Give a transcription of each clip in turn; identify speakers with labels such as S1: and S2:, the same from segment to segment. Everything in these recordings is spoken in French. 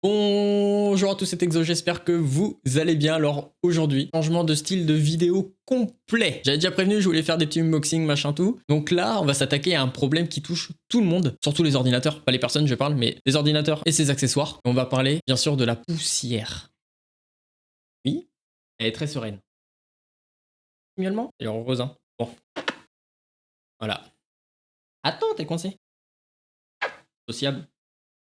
S1: Bonjour à tous, c'est Exo, j'espère que vous allez bien. Alors aujourd'hui, changement de style de vidéo complet. J'avais déjà prévenu, je voulais faire des petits unboxings, machin tout. Donc là, on va s'attaquer à un problème qui touche tout le monde, surtout les ordinateurs, pas les personnes je parle, mais les ordinateurs et ses accessoires. On va parler bien sûr de la poussière. Oui, elle est très sereine. Finalement, elle est heureuse, hein. Bon, voilà. Attends, t'es coincé. Sociable.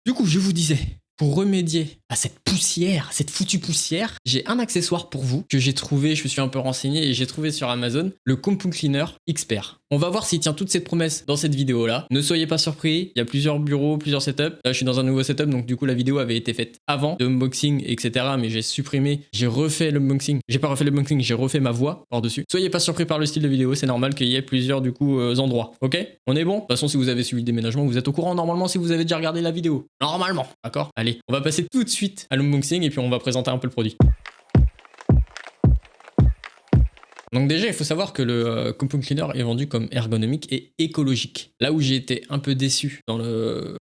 S1: Du coup, je vous disais, pour remédier à cette poussière, cette foutue poussière, j'ai un accessoire pour vous que j'ai trouvé, je me suis un peu renseigné et j'ai trouvé sur Amazon, le Compound Cleaner Expert. On va voir s'il tient toutes ses promesses dans cette vidéo-là. Ne soyez pas surpris, il y a plusieurs bureaux, plusieurs setups. Là, je suis dans un nouveau setup, donc du coup, la vidéo avait été faite avant de unboxing, etc. Mais j'ai supprimé, j'ai refait l'unboxing. J'ai pas refait l'unboxing, j'ai refait ma voix par-dessus. Soyez pas surpris par le style de vidéo, c'est normal qu'il y ait plusieurs, du coup, endroits. Ok? On est bon? De toute façon, si vous avez suivi le déménagement, vous êtes au courant normalement si vous avez déjà regardé la vidéo. Normalement, d'accord? Allez, on va passer tout de suite à l'unboxing et puis on va présenter un peu le produit. Donc déjà, il faut savoir que le Compound Cleaner est vendu comme ergonomique et écologique. Là où j'ai été un peu déçu dans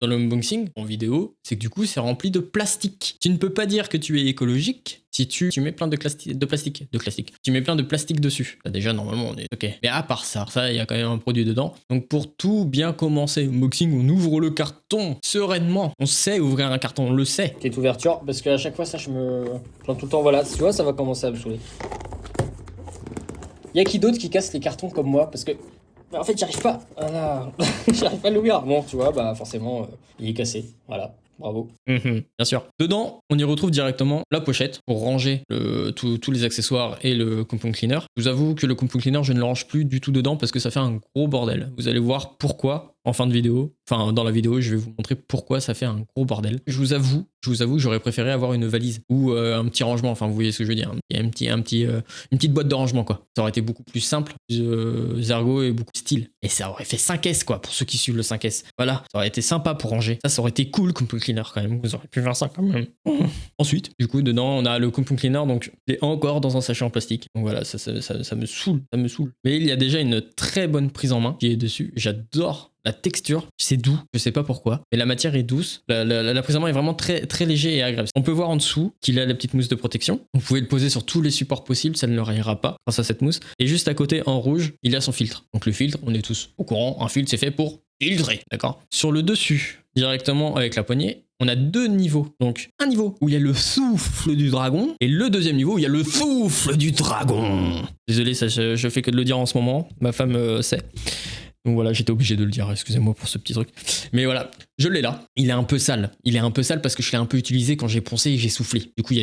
S1: l'unboxing en vidéo, c'est que du coup, c'est rempli de plastique. Tu ne peux pas dire que tu es écologique si tu mets plein de plastique. Tu mets plein de plastique dessus. Là, déjà, normalement, on est OK. Mais à part ça, il y a quand même un produit dedans. Donc pour tout bien commencer, unboxing, on ouvre le carton sereinement. On sait ouvrir un carton, on le sait.
S2: Petite ouverture, parce qu'à chaque fois, ça, je me plante tout le temps. Voilà, tu vois, ça va commencer à me saouler. Y'a qui d'autre qui casse les cartons comme moi? Parce que, en fait, j'arrive pas. Voilà. J'arrive pas à l'ouvrir. Bon, tu vois, bah forcément, il est cassé. Voilà, bravo.
S1: Bien sûr. Dedans, on y retrouve directement la pochette pour ranger tous les accessoires et le Compound Cleaner. Je vous avoue que le Compound Cleaner, je ne le range plus du tout dedans parce que ça fait un gros bordel. Vous allez voir pourquoi en fin de vidéo. Enfin, dans la vidéo, je vais vous montrer pourquoi ça fait un gros bordel. Je vous avoue que j'aurais préféré avoir une valise ou un petit rangement. Enfin, vous voyez ce que je veux dire. Il y a une petite boîte de rangement, quoi. Ça aurait été beaucoup plus simple, plus ergo et beaucoup plus style. Et ça aurait fait 5S, quoi, pour ceux qui suivent le 5S. Voilà, ça aurait été sympa pour ranger. Ça aurait été cool, Compound Cleaner, quand même. Vous auriez pu faire ça, quand même. Ensuite, du coup, dedans, on a le Compound Cleaner, donc il est encore dans un sachet en plastique. Donc voilà, ça me saoule, ça me saoule. Mais il y a déjà une très bonne prise en main qui est dessus. J'adore la texture, c'est doux, je sais pas pourquoi, mais la matière est douce. La prise en main est vraiment très, très léger et agréable. On peut voir en dessous qu'il a la petite mousse de protection. Vous pouvez le poser sur tous les supports possibles, ça ne le rayera pas grâce à cette mousse. Et juste à côté, en rouge, il a son filtre. Donc le filtre, on est tous au courant, un filtre c'est fait pour filtrer, d'accord? Sur le dessus, directement avec la poignée, on a deux niveaux. Donc, un niveau où il y a le souffle du dragon et le deuxième niveau où il y a le souffle du dragon. Désolé, ça, je fais que de le dire en ce moment. Ma femme sait. Donc voilà, j'étais obligé de le dire, excusez-moi pour ce petit truc. Mais voilà, je l'ai là. Il est un peu sale. Il est un peu sale parce que je l'ai un peu utilisé quand j'ai poncé et j'ai soufflé. Du coup, il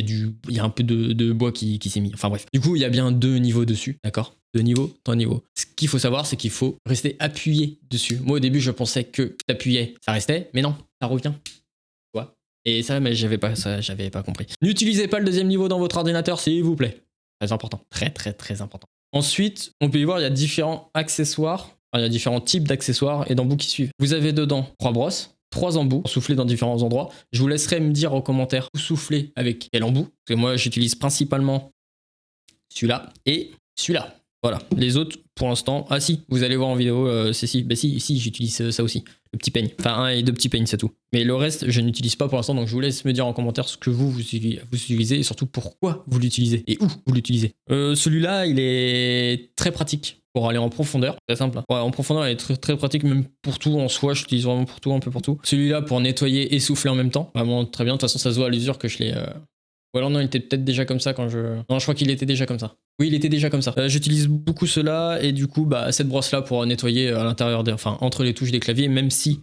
S1: y a un peu de bois qui s'est mis. Enfin bref. Du coup, il y a bien deux niveaux dessus, d'accord? Deux niveaux, trois niveaux. Ce qu'il faut savoir, c'est qu'il faut rester appuyé dessus. Moi, au début, je pensais que t'appuyais, ça restait, mais non, ça revient. Et ça, mais j'avais pas compris. N'utilisez pas le deuxième niveau dans votre ordinateur, s'il vous plaît. Très important. Très, très, très important. Ensuite, on peut y voir, il y a différents accessoires. Enfin, il y a différents types d'accessoires et d'embouts qui suivent. Vous avez dedans 3 brosses, 3 embouts pour souffler dans différents endroits. Je vous laisserai me dire en commentaire où souffler avec quel embout. Parce que moi, j'utilise principalement celui-là et celui-là. Voilà. Les autres, pour l'instant... Ah si, vous allez voir en vidéo, c'est si. Bah si, j'utilise ça aussi. Le petit peigne. Enfin, un et deux petits peignes, c'est tout. Mais le reste, je n'utilise pas pour l'instant, donc je vous laisse me dire en commentaire ce que vous utilisez et surtout pourquoi vous l'utilisez et où vous l'utilisez. Celui-là, il est très pratique pour aller en profondeur. Très simple. Ouais, en profondeur, il est très, très pratique, même pour tout en soi. Je l'utilise vraiment pour tout, un peu pour tout. Celui-là, pour nettoyer et souffler en même temps. Vraiment très bien. De toute façon, ça se voit à l'usure que je l'ai... Ou alors non, il était peut-être déjà comme ça quand je... Non, je crois qu'il était déjà comme ça. Oui, il était déjà comme ça. J'utilise beaucoup cela et du coup, bah, cette brosse-là pour nettoyer à l'intérieur enfin, entre les touches des claviers, même si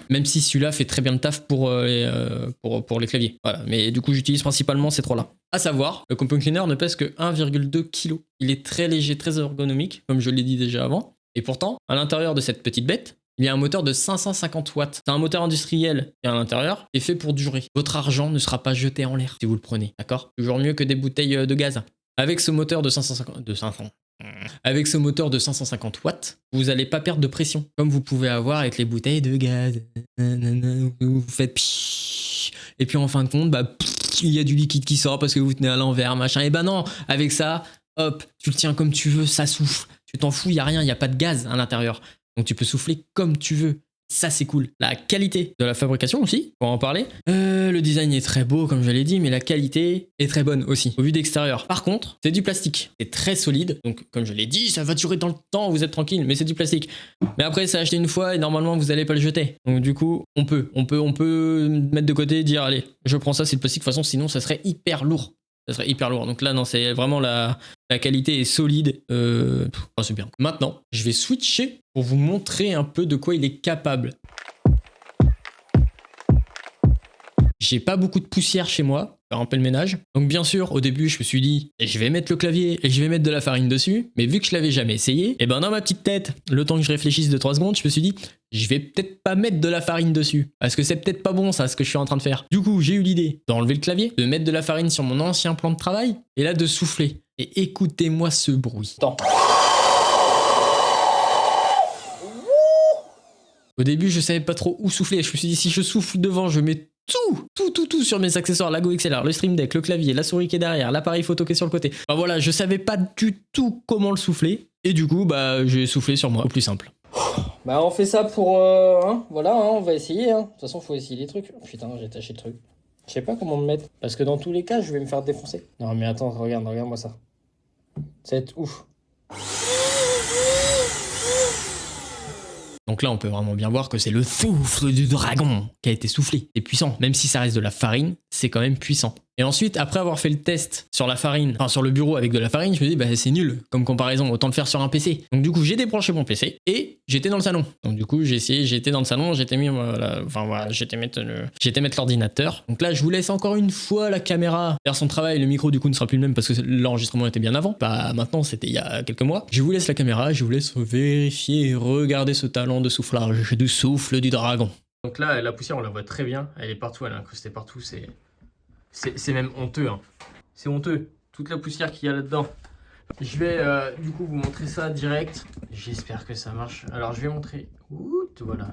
S1: celui-là fait très bien le taf pour les claviers. Voilà. Mais du coup, j'utilise principalement ces trois-là. À savoir, le Compound Cleaner ne pèse que 1,2 kg. Il est très léger, très ergonomique, comme je l'ai dit déjà avant. Et pourtant, à l'intérieur de cette petite bête, il y a un moteur de 550 watts. C'est un moteur industriel qui est à l'intérieur et fait pour durer. Votre argent ne sera pas jeté en l'air si vous le prenez, d'accord? Toujours mieux que des bouteilles de gaz. Avec ce moteur de 550 watts, vous n'allez pas perdre de pression, comme vous pouvez avoir avec les bouteilles de gaz. Vous faites pshhh, et puis en fin de compte, bah, il y a du liquide qui sort parce que vous tenez à l'envers, machin. Et bah non, avec ça, hop, tu le tiens comme tu veux, ça souffle. Tu t'en fous, il n'y a rien, il n'y a pas de gaz à l'intérieur. Donc tu peux souffler comme tu veux. Ça c'est cool. La qualité de la fabrication aussi, pour en parler. Le design est très beau comme je l'ai dit, mais la qualité est très bonne aussi, au vu d'extérieur. Par contre, c'est du plastique. C'est très solide, donc comme je l'ai dit, ça va durer dans le temps, vous êtes tranquille, mais c'est du plastique. Mais après, c'est acheté une fois et normalement vous allez pas le jeter. Donc du coup, on peut mettre de côté et dire allez, je prends ça, c'est le plastique, de toute façon, sinon ça serait hyper lourd. Ça serait hyper lourd. Donc là, non, c'est vraiment la qualité est solide. C'est bien. Maintenant, je vais switcher pour vous montrer un peu de quoi il est capable. J'ai pas beaucoup de poussière chez moi, faire un peu le ménage. Donc bien sûr, au début, je me suis dit, je vais mettre le clavier et je vais mettre de la farine dessus. Mais vu que je l'avais jamais essayé, et ben dans ma petite tête, le temps que je réfléchisse de 3 secondes, je me suis dit, je vais peut-être pas mettre de la farine dessus. Parce que c'est peut-être pas bon ça, ce que je suis en train de faire. Du coup, j'ai eu l'idée d'enlever le clavier, de mettre de la farine sur mon ancien plan de travail, et là de souffler. Et écoutez-moi ce bruit.
S2: Attends.
S1: Au début, je savais pas trop où souffler. Je me suis dit, si je souffle devant, je mets tout sur mes accessoires, la Go XLR, le Stream Deck, le clavier, la souris qui est derrière, l'appareil photo qui est sur le côté. Enfin voilà, je savais pas du tout comment le souffler. Et du coup, bah, j'ai soufflé sur moi, au plus simple.
S2: Bah on fait ça pour... voilà, on va essayer. De toute façon, faut essayer les trucs. Putain, j'ai taché le truc. Je sais pas comment me mettre. Parce que dans tous les cas, je vais me faire défoncer. Non mais attends, regarde-moi ça. Ça va être ouf.
S1: Donc là, on peut vraiment bien voir que c'est le souffle du dragon qui a été soufflé. C'est puissant. Même si ça reste de la farine, c'est quand même puissant. Et ensuite, après avoir fait le test sur la farine, enfin sur le bureau avec de la farine, je me dis, bah c'est nul comme comparaison, autant le faire sur un PC. Donc du coup, j'ai débranché mon PC et j'étais dans le salon. Donc du coup, j'étais dans le salon, j'étais mettre l'ordinateur. Donc là, je vous laisse encore une fois la caméra faire son travail. Le micro, du coup, ne sera plus le même parce que l'enregistrement était bien avant. Pas maintenant, c'était il y a quelques mois. Je vous laisse la caméra, je vous laisse vérifier et regarder ce talent de soufflage, du souffle du dragon. Donc là, la poussière, on la voit très bien. Elle est partout, elle est incrustée partout. C'est même honteux. Hein. C'est honteux. Toute la poussière qu'il y a là-dedans. Je vais du coup vous montrer ça direct. J'espère que ça marche. Alors je vais montrer. Ouh, voilà.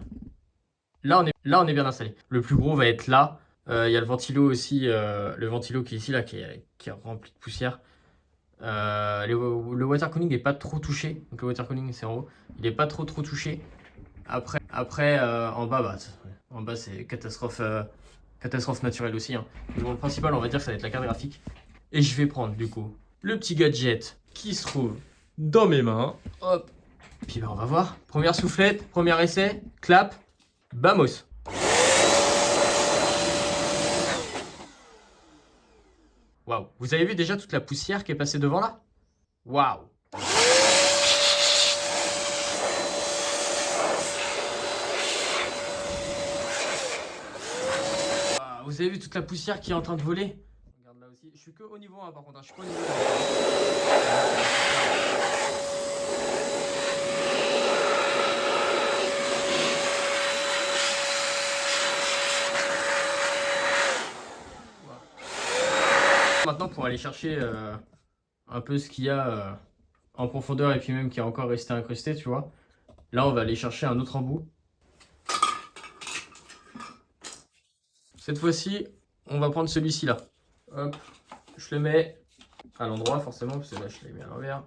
S1: Là on est bien installé. Le plus gros va être là. Il y a le ventilo aussi. Le ventilo qui est ici, là, qui est rempli de poussière. Le water cooling n'est pas trop touché. Donc le water cooling c'est en haut. Il n'est pas trop touché. Après en bas, c'est catastrophe naturelle aussi. Hein. Mais bon, le principal, on va dire que ça va être la carte graphique. Et je vais prendre du coup le petit gadget qui se trouve dans mes mains. Hop. Puis on va voir. Première soufflette, premier essai, clap, vamos. Waouh. Vous avez vu déjà toute la poussière qui est passée devant là? Waouh. Vous avez vu toute la poussière qui est en train de voler? Regarde là aussi. Je suis que au niveau 1 par contre. Hein. Je suis pas au niveau 1. Maintenant pour aller chercher un peu ce qu'il y a en profondeur et puis même qui est encore resté incrusté, tu vois. Là on va aller chercher un autre embout. Cette fois-ci, on va prendre celui-ci là. Hop, je le mets à l'endroit forcément, parce que là je l'ai mis à l'envers.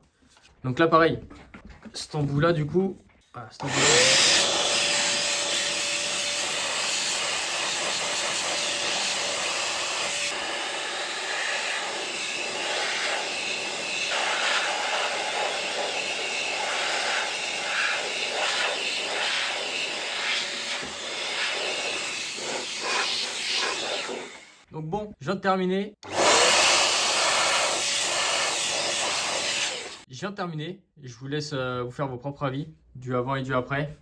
S1: Donc là pareil, cet embout là du coup, voilà, cet embout là. Donc bon, je viens de terminer. Je vous laisse vous faire vos propres avis du avant et du après.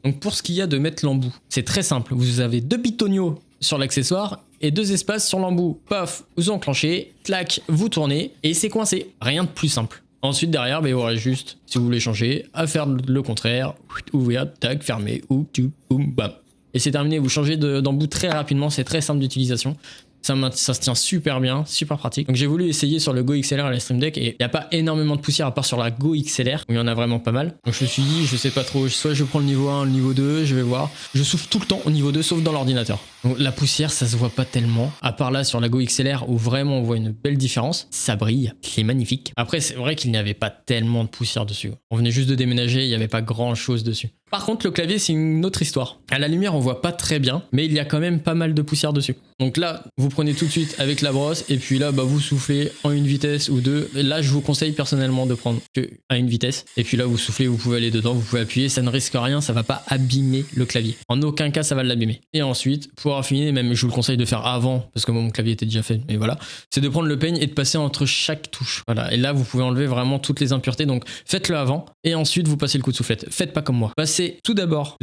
S1: Donc pour ce qu'il y a de mettre l'embout, c'est très simple. Vous avez 2 pitonios sur l'accessoire et 2 espaces sur l'embout. Paf, vous enclenchez, clac, vous tournez et c'est coincé. Rien de plus simple. Ensuite derrière, il y aura juste, si vous voulez changer, à faire le contraire. Ouvrir, tac, fermer, ou, tu, boum, bam. Et c'est terminé, vous changez d'embout très rapidement, c'est très simple d'utilisation. Ça se tient super bien, super pratique. Donc j'ai voulu essayer sur le Go XLR et la Stream Deck et il n'y a pas énormément de poussière à part sur la Go XLR où il y en a vraiment pas mal. Donc je me suis dit, je sais pas trop, soit je prends le niveau 1, le niveau 2, je vais voir. Je souffle tout le temps au niveau 2 sauf dans l'ordinateur. Donc la poussière ça se voit pas tellement, à part là sur la Go XLR où vraiment on voit une belle différence. Ça brille, c'est magnifique. Après c'est vrai qu'il n'y avait pas tellement de poussière dessus. On venait juste de déménager, il n'y avait pas grand chose dessus. Par contre, le clavier, c'est une autre histoire. À la lumière, on voit pas très bien, mais il y a quand même pas mal de poussière dessus. Donc là, vous prenez tout de suite avec la brosse, et puis là, bah, vous soufflez en une vitesse ou deux. Et là, je vous conseille personnellement de prendre que à une vitesse. Et puis là, vous soufflez, vous pouvez aller dedans, vous pouvez appuyer, ça ne risque rien, ça va pas abîmer le clavier. En aucun cas, ça va l'abîmer. Et ensuite, pour affiner, même je vous le conseille de faire avant, parce que moi, mon clavier était déjà fait, mais voilà, c'est de prendre le peigne et de passer entre chaque touche. Voilà, et là, vous pouvez enlever vraiment toutes les impuretés. Donc, faites-le avant, et ensuite, vous passez le coup de soufflette. Faites pas comme moi. Passez tout d'abord,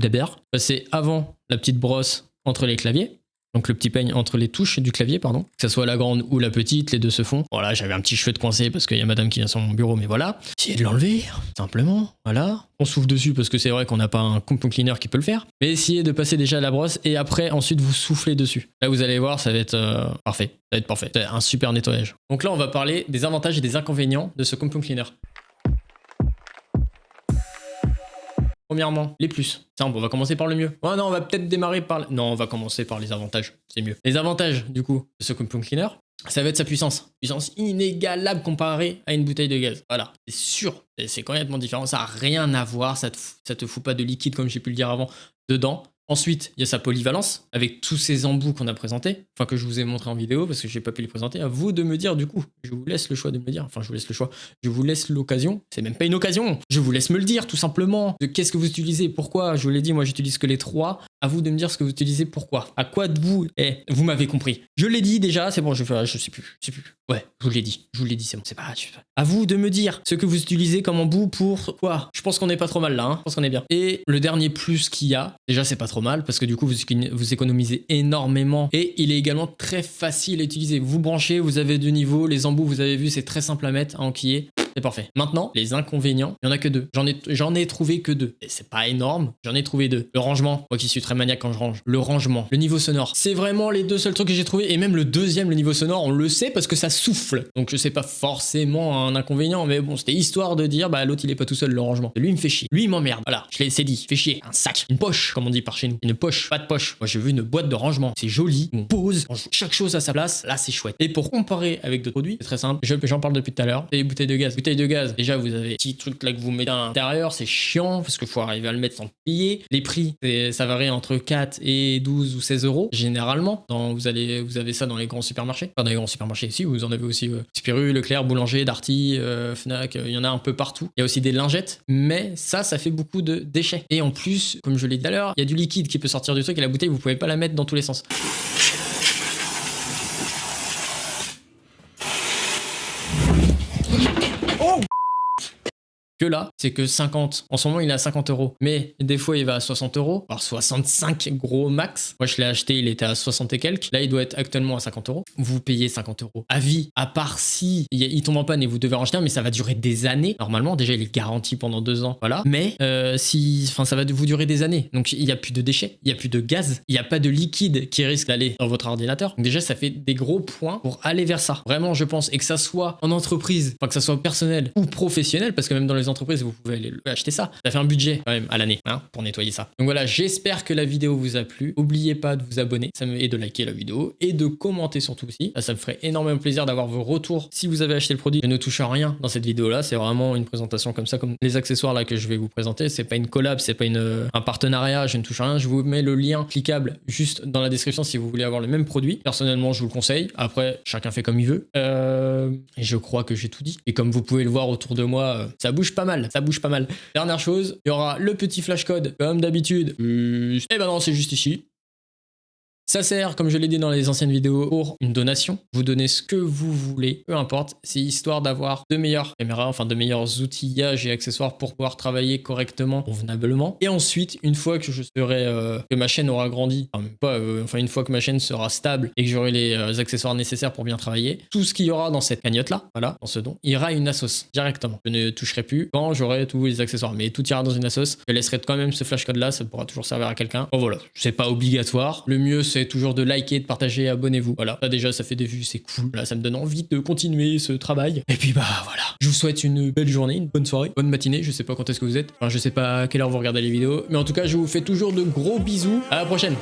S1: passez avant la petite brosse entre les claviers. Donc le petit peigne entre les touches du clavier, pardon. Que ce soit la grande ou la petite, les deux se font. Voilà, j'avais un petit cheveu de coincé parce qu'il y a madame qui vient sur mon bureau, mais voilà. Essayez de l'enlever, simplement, voilà. On souffle dessus parce que c'est vrai qu'on n'a pas un compound cleaner qui peut le faire. Mais essayez de passer déjà la brosse et après, ensuite, vous soufflez dessus. Là, vous allez voir, ça va être parfait. Ça va être parfait. C'est un super nettoyage. Donc là, on va parler des avantages et des inconvénients de ce compound cleaner. Premièrement, les plus. Simple, on va commencer par le mieux. Oh non, on va peut-être démarrer par... Non, on va commencer par les avantages, c'est mieux. Les avantages, du coup, de ce compound cleaner, ça va être sa puissance. Puissance inégalable comparée à une bouteille de gaz. Voilà, c'est sûr, c'est complètement différent, ça n'a rien à voir, ça te fout pas de liquide, comme j'ai pu le dire avant, dedans. Ensuite, il y a sa polyvalence, avec tous ces embouts qu'on a présentés, enfin que je vous ai montré en vidéo, parce que j'ai pas pu les présenter. À vous de me dire, du coup, je vous laisse le choix de me le dire, enfin je vous laisse le choix, je vous laisse l'occasion, c'est même pas une occasion, je vous laisse me le dire, tout simplement, de qu'est-ce que vous utilisez, pourquoi, je vous l'ai dit, moi j'utilise que les 3, à vous de me dire ce que vous utilisez, pourquoi, à quoi de vous, vous m'avez compris. Je l'ai dit déjà, c'est bon, je sais plus, ouais, je vous l'ai dit, c'est bon, c'est pas, à vous de me dire ce que vous utilisez comme embout pour quoi. Je pense qu'on est pas trop mal là, hein, je pense qu'on est bien. Et le dernier plus qu'il y a, déjà c'est pas trop mal parce que du coup vous économisez énormément et il est également très facile à utiliser. Vous branchez, vous avez 2 niveaux, les embouts vous avez vu c'est très simple à mettre, à enquiller. C'est parfait. Maintenant, les inconvénients, il y en a que 2. J'en ai trouvé que 2. Et c'est pas énorme, j'en ai trouvé 2. Le rangement, moi qui suis très maniaque quand je range. Le rangement, le niveau sonore. C'est vraiment les 2 seuls trucs que j'ai trouvé. Et même le deuxième, le niveau sonore, on le sait parce que ça souffle. Donc je sais pas forcément un inconvénient, mais bon, c'était histoire de dire, bah l'autre il est pas tout seul, le rangement. Lui il me fait chier. Lui il m'emmerde. Voilà, je l'ai dit. Fait chier. Un sac, une poche, comme on dit par chez nous. Une poche, pas de poche. Moi j'ai vu une boîte de rangement. C'est joli. On pose, on joue chaque chose à sa place. Là c'est chouette. Et pour comparer avec d'autres produits, c'est très simple. J'en parle depuis tout à l'heure. Les bouteilles de gaz. Bouteilles de gaz. Déjà vous avez petit truc là que vous mettez à l'intérieur, c'est chiant parce qu'il faut arriver à le mettre sans plier. Les prix, ça varie entre 4 et 12 ou 16 euros généralement. Vous avez ça dans les grands supermarchés. Enfin, dans les grands supermarchés, si vous en avez aussi Spirou, Leclerc, Boulanger, Darty, Fnac, il y en a un peu partout. Il y a aussi des lingettes, mais ça fait beaucoup de déchets. Et en plus, comme je l'ai dit tout à l'heure, il y a du liquide qui peut sortir du truc et la bouteille, vous pouvez pas la mettre dans tous les sens. Que là, c'est que 50. En ce moment, il est à 50 euros. Mais des fois, il va à 60 euros. Alors 65 gros max. Moi, je l'ai acheté, il était à 60 et quelques. Là, il doit être actuellement à 50 euros. Vous payez 50 euros à vie. À part si il tombe en panne et vous devez en racheter un, mais ça va durer des années. Normalement, déjà, il est garanti pendant 2 ans. Voilà. Mais ça va vous durer des années. Donc, il n'y a plus de déchets, il n'y a plus de gaz, il n'y a pas de liquide qui risque d'aller dans votre ordinateur. Donc, déjà, ça fait des gros points pour aller vers ça. Vraiment, je pense. Et que ça soit en entreprise, enfin que ça soit personnel ou professionnel, parce que même dans les entreprises, vous pouvez aller acheter ça. Ça fait un budget quand même à l'année pour nettoyer ça. Donc voilà, j'espère que la vidéo vous a plu. N'oubliez pas de vous abonner et de liker la vidéo et de commenter surtout aussi. Ça me ferait énormément plaisir d'avoir vos retours si vous avez acheté le produit. Je ne touche à rien dans cette vidéo là, c'est vraiment une présentation comme ça, comme les accessoires là que je vais vous présenter. C'est pas une collab, c'est pas un partenariat, je ne touche à rien. Je vous mets le lien cliquable juste dans la description si vous voulez avoir le même produit. Personnellement, je vous le conseille. Après, chacun fait comme il veut. Et je crois que j'ai tout dit. Et comme vous pouvez le voir autour de moi, ça bouge pas mal. Ça bouge pas mal. Dernière chose, il y aura le petit flash code comme d'habitude. Et ben non, c'est juste ici. Ça sert, comme je l'ai dit dans les anciennes vidéos, pour une donation. Vous donnez ce que vous voulez, peu importe. C'est histoire d'avoir de meilleures caméras, enfin de meilleurs outillages et accessoires pour pouvoir travailler correctement, convenablement. Et ensuite, une fois que que ma chaîne aura grandi, une fois que ma chaîne sera stable et que j'aurai les accessoires nécessaires pour bien travailler, tout ce qu'il y aura dans cette cagnotte-là, voilà, dans ce don, ira à une assos directement. Je ne toucherai plus quand j'aurai tous les accessoires, mais tout ira dans une assos. Je laisserai quand même ce flash code-là, ça pourra toujours servir à quelqu'un. Bon voilà, c'est pas obligatoire. Le mieux, c'est toujours de liker, de partager, abonnez-vous. Voilà, ça déjà ça fait des vues, c'est cool. Là, ça me donne envie de continuer ce travail. Et puis bah voilà, je vous souhaite une belle journée, une bonne soirée, bonne matinée, je sais pas quand est-ce que vous êtes. Enfin, je sais pas à quelle heure vous regardez les vidéos, mais en tout cas, je vous fais toujours de gros bisous. À la prochaine.